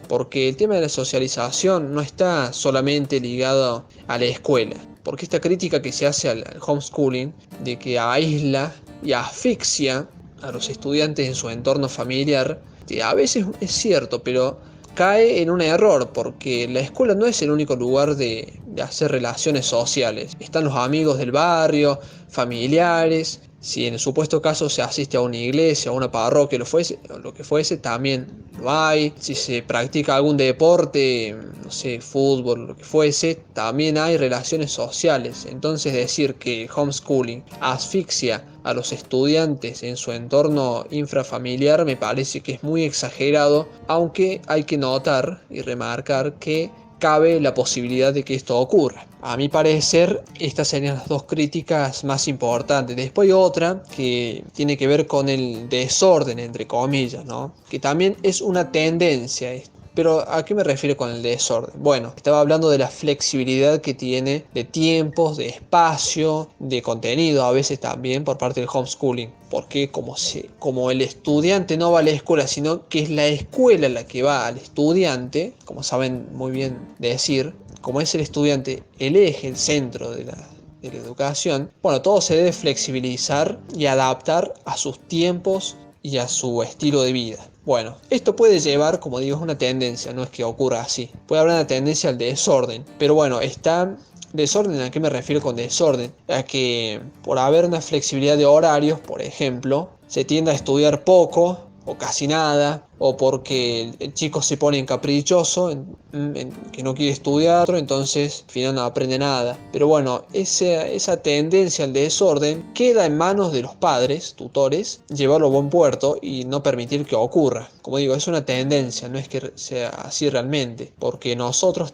porque el tema de la socialización no está solamente ligado a la escuela, porque esta crítica que se hace al homeschooling, de que aísla y asfixia a los estudiantes en su entorno familiar, a veces es cierto, pero cae en un error, porque la escuela no es el único lugar de hacer relaciones sociales. Están los amigos del barrio, familiares. Si en el supuesto caso se asiste a una iglesia, a una parroquia, lo que fuese, también lo hay. Si se practica algún deporte, no sé, fútbol, lo que fuese, también hay relaciones sociales. Entonces decir que el homeschooling asfixia a los estudiantes en su entorno infrafamiliar me parece que es muy exagerado, aunque hay que notar y remarcar que cabe la posibilidad de que esto ocurra. A mi parecer, estas serían las dos críticas más importantes. Después hay otra que tiene que ver con el desorden, entre comillas, ¿no? Que también es una tendencia. Pero ¿a qué me refiero con el desorden? Bueno, estaba hablando de la flexibilidad que tiene de tiempos, de espacio, de contenido, a veces también por parte del homeschooling. Porque como el estudiante no va a la escuela, sino que es la escuela la que va al estudiante, como saben muy bien decir, como es el estudiante el eje, el centro de la educación, bueno, todo se debe flexibilizar y adaptar a sus tiempos y a su estilo de vida. Bueno, esto puede llevar, como digo, es una tendencia, no es que ocurra así. Puede haber una tendencia al desorden, pero bueno, está desorden. ¿A qué me refiero con desorden? A que por haber una flexibilidad de horarios, por ejemplo, se tiende a estudiar poco o casi nada, o porque el chico se pone encaprichoso, que no quiere estudiar, entonces al final no aprende nada. Pero bueno, esa tendencia al desorden queda en manos de los padres, tutores, llevarlo a buen puerto y no permitir que ocurra. Como digo, es una tendencia, no es que sea así realmente, porque nosotros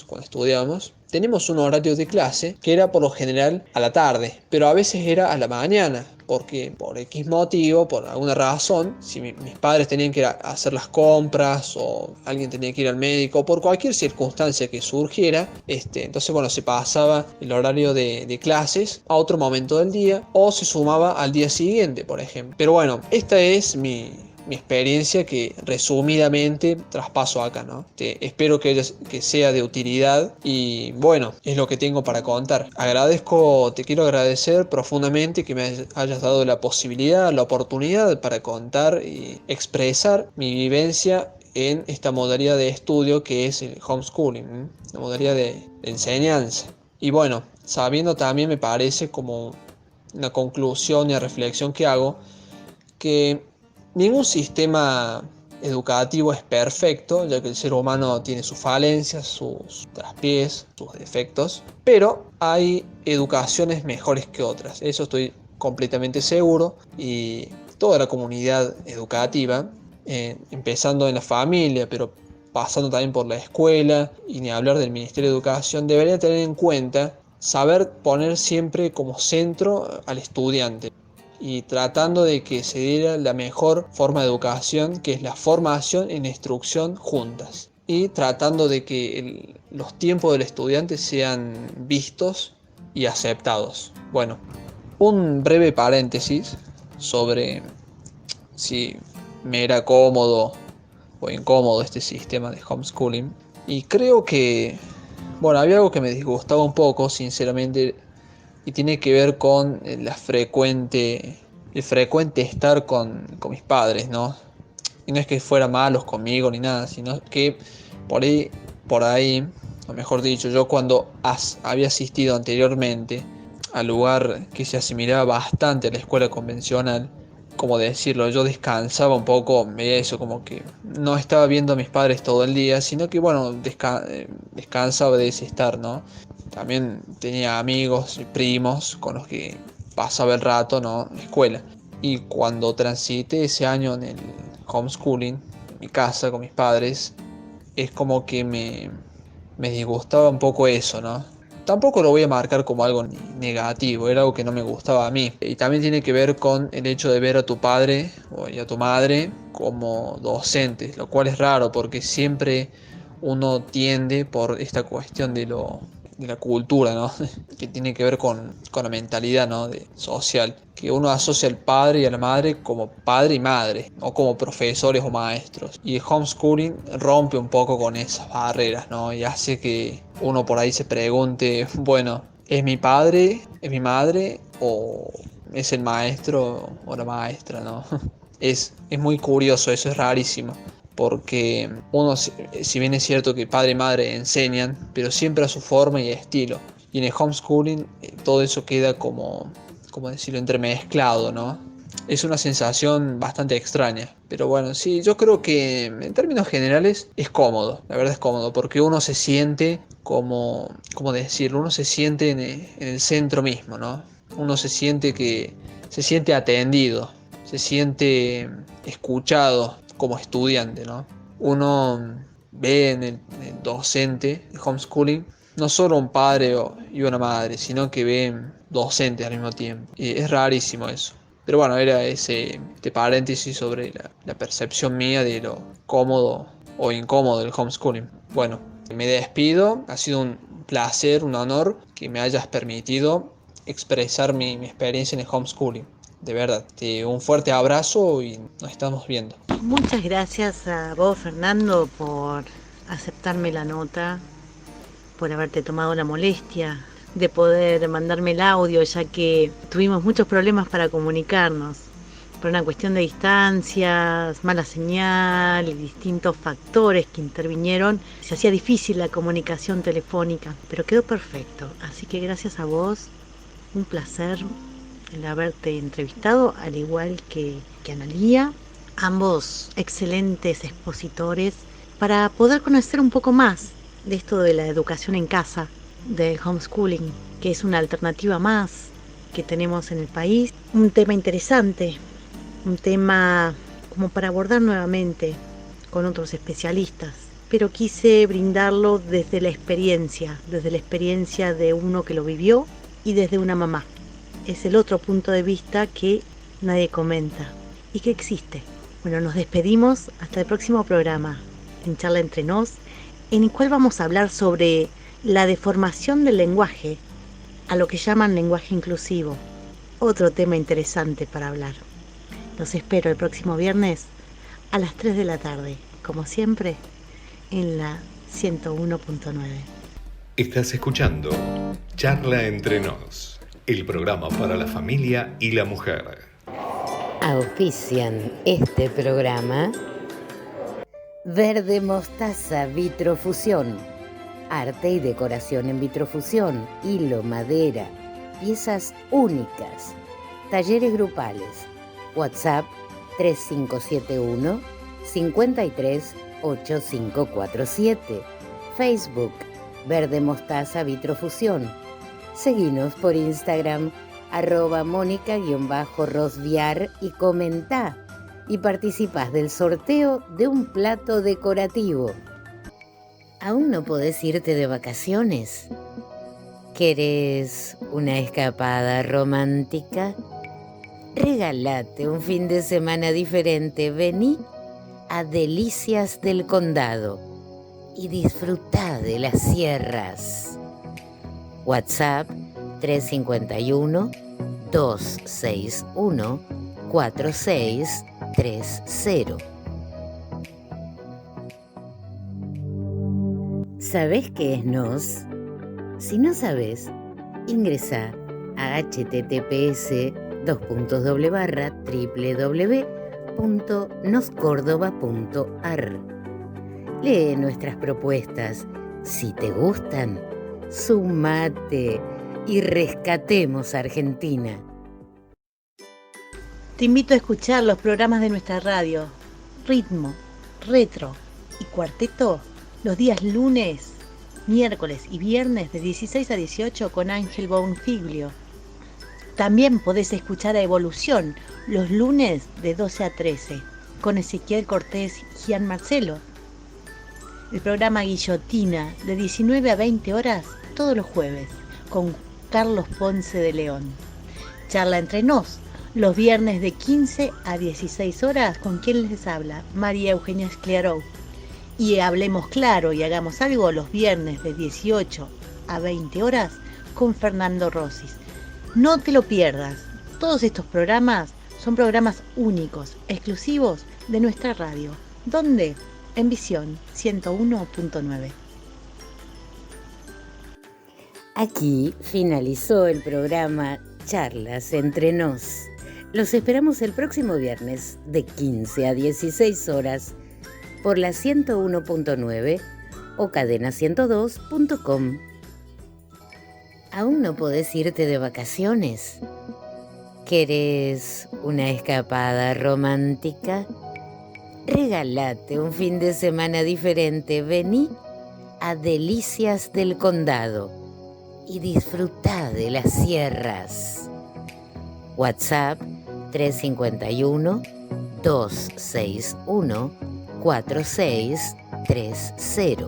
cuando estudiábamos, tenemos un horario de clase que era por lo general a la tarde, pero a veces era a la mañana, porque por X motivo, por alguna razón, si mis padres tenían que ir a hacer las compras o alguien tenía que ir al médico, por cualquier circunstancia que surgiera, entonces bueno, se pasaba el horario de clases a otro momento del día o se sumaba al día siguiente, por ejemplo. Pero bueno, esta es mi experiencia que resumidamente traspaso acá, ¿no? Espero que sea de utilidad y bueno, es lo que tengo para contar. Te quiero agradecer profundamente que me hayas dado la posibilidad, la oportunidad para contar y expresar mi vivencia en esta modalidad de estudio que es el homeschooling, la modalidad de enseñanza. Y bueno, sabiendo también, me parece como una conclusión y reflexión que hago, que ningún sistema educativo es perfecto, ya que el ser humano tiene sus falencias, sus traspiés, sus defectos, pero hay educaciones mejores que otras, eso estoy completamente seguro, y toda la comunidad educativa, empezando en la familia, pero pasando también por la escuela, y ni hablar del Ministerio de Educación, debería tener en cuenta saber poner siempre como centro al estudiante, y tratando de que se diera la mejor forma de educación, que es la formación y la instrucción juntas, y tratando de que los tiempos del estudiante sean vistos y aceptados. Bueno, un breve paréntesis sobre si me era cómodo o incómodo este sistema de homeschooling, y creo que, bueno, había algo que me disgustaba un poco, sinceramente, y tiene que ver con el frecuente estar con mis padres, ¿no? Y no es que fueran malos conmigo ni nada, sino que por ahí, o mejor dicho, yo cuando había asistido anteriormente al lugar que se asimilaba bastante a la escuela convencional, como decirlo, yo descansaba un poco, veía eso como que no estaba viendo a mis padres todo el día, sino que bueno, descansaba de ese estar, ¿no? También tenía amigos y primos con los que pasaba el rato, ¿no?, en la escuela. Y cuando transité ese año en el homeschooling, en mi casa con mis padres, es como que me disgustaba un poco eso, ¿no? Tampoco lo voy a marcar como algo negativo, era algo que no me gustaba a mí. Y también tiene que ver con el hecho de ver a tu padre y a tu madre como docentes, lo cual es raro porque siempre uno tiende por esta cuestión de la cultura, ¿no? Que tiene que ver con la mentalidad, ¿no?, social, que uno asocia al padre y a la madre como padre y madre, o como profesores o maestros, y el homeschooling rompe un poco con esas barreras, ¿no?, y hace que uno por ahí se pregunte, bueno, ¿es mi padre, es mi madre, o es el maestro o la maestra, ¿no? Es muy curioso, eso es rarísimo. Porque uno, si bien es cierto que padre y madre enseñan, pero siempre a su forma y estilo. Y en el homeschooling todo eso queda como decirlo, entremezclado, ¿no? Es una sensación bastante extraña. Pero bueno, sí, yo creo que en términos generales es cómodo. La verdad es cómodo porque uno se siente ¿cómo decirlo? Uno se siente en el centro mismo, ¿no? Uno se siente atendido, se siente escuchado como estudiante, ¿no? Uno ve en el docente, el homeschooling, no solo un padre y una madre, sino que ven docentes al mismo tiempo. Y es rarísimo eso. Pero bueno, era este paréntesis sobre la percepción mía de lo cómodo o incómodo del homeschooling. Bueno, me despido. Ha sido un placer, un honor que me hayas permitido expresar mi experiencia en el homeschooling. De verdad, un fuerte abrazo y nos estamos viendo. Muchas gracias a vos, Fernando, por aceptarme la nota, por haberte tomado la molestia de poder mandarme el audio, ya que tuvimos muchos problemas para comunicarnos, por una cuestión de distancias, mala señal y distintos factores que intervinieron. Se hacía difícil la comunicación telefónica, pero quedó perfecto. Así que gracias a vos, un placer el haberte entrevistado, al igual que Analía, ambos excelentes expositores, para poder conocer un poco más de esto de la educación en casa, del homeschooling, que es una alternativa más que tenemos en el país. Un tema interesante, un tema como para abordar nuevamente con otros especialistas, pero quise brindarlo desde la experiencia de uno que lo vivió y desde una mamá. Es el otro punto de vista que nadie comenta y que existe. Bueno, nos despedimos hasta el próximo programa en Charla Entre Nos, en el cual vamos a hablar sobre la deformación del lenguaje, a lo que llaman lenguaje inclusivo. Otro tema interesante para hablar. Los espero el próximo viernes a las 3 de la tarde, como siempre, en la 101.9. Estás escuchando Charla Entre Nos, el programa para la familia y la mujer. Auspician este programa Verde Mostaza Vitrofusión, arte y decoración en vitrofusión, hilo, madera, piezas únicas, talleres grupales, WhatsApp 3571 53 8547, Facebook Verde Mostaza Vitrofusión. Seguinos por Instagram @Mónica_Rosviar y comentá y participás del sorteo de un plato decorativo. ¿Aún no podés irte de vacaciones? ¿Querés una escapada romántica? Regálate un fin de semana diferente. Vení a Delicias del Condado y disfrutá de las sierras. WhatsApp 351 261 4630. ¿Sabés qué es NOS? Si no sabés, ingresá a https://www.noscordova.ar. Lee nuestras propuestas. Si te gustan, sumate y rescatemos a Argentina. Te invito a escuchar los programas de nuestra radio, Ritmo, Retro y Cuarteto, los días lunes, miércoles y viernes de 16 a 18 con Ángel Bonfiglio. También podés escuchar a Evolución los lunes de 12 a 13 con Ezequiel Cortés y Gian Marcelo. El programa Guillotina de 19 a 20 horas todos los jueves con Carlos Ponce de León. Charla Entre Nos los viernes de 15 a 16 horas con quien les habla, María Eugenia Escliarou. Y Hablemos Claro y Hagamos Algo los viernes de 18 a 20 horas con Fernando Rosis. No te lo pierdas. Todos estos programas son programas únicos, exclusivos de nuestra radio. ¿Dónde? En Visión 101.9. Aquí finalizó el programa Charlas Entre Nos. Los esperamos el próximo viernes de 15 a 16 horas por la 101.9 o cadena102.com. ¿Aún no podés irte de vacaciones? ¿Querés una escapada romántica? Regálate un fin de semana diferente. Vení a Delicias del Condado y disfrutá de las sierras. WhatsApp 351 261 4630. 30.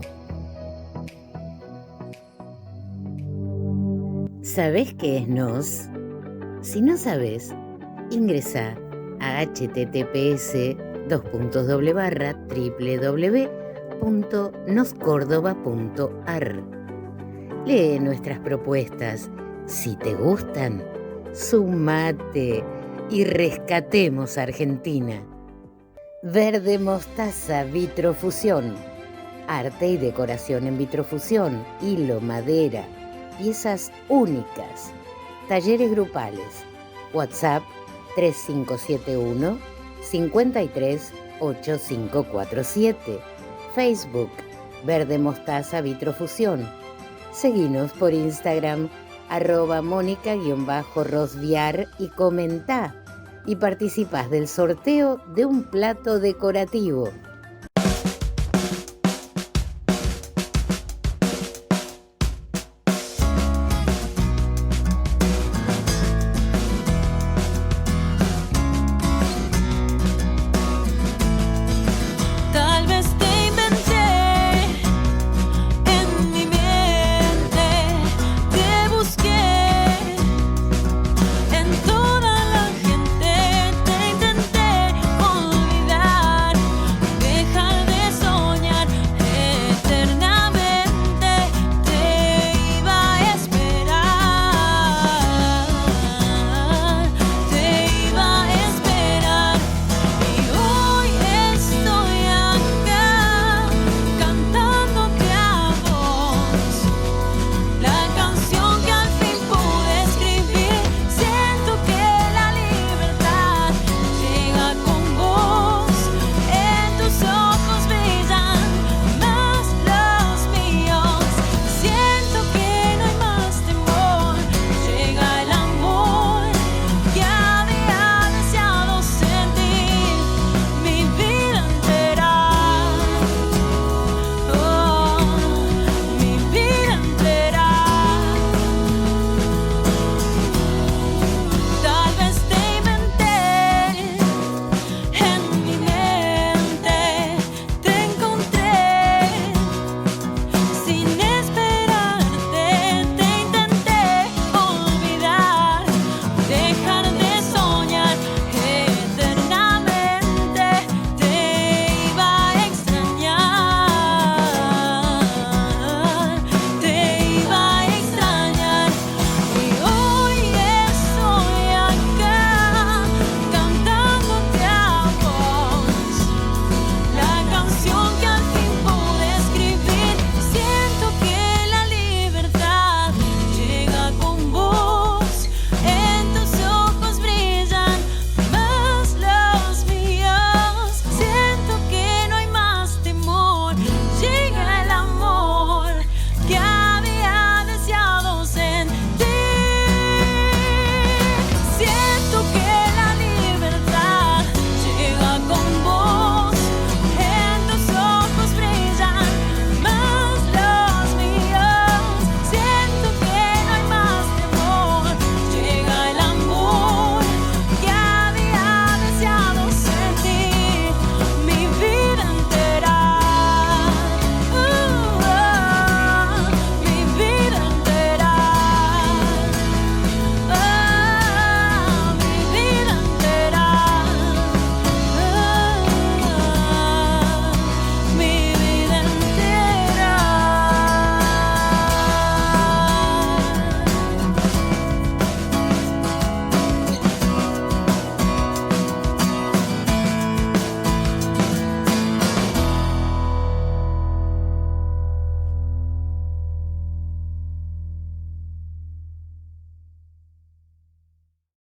¿Sabés qué es NOS? Si no sabés, ingresa a https://www.noscordova.ar. Lee nuestras propuestas. Si te gustan, sumate y rescatemos a Argentina. Verde Mostaza Vitrofusión. Arte y decoración en vitrofusión, hilo, madera, piezas únicas. Talleres grupales. WhatsApp 3571 538547. Facebook Verde Mostaza Vitrofusión. Seguinos por Instagram @Mónica_Rosviar y comentá y participás del sorteo de un plato decorativo.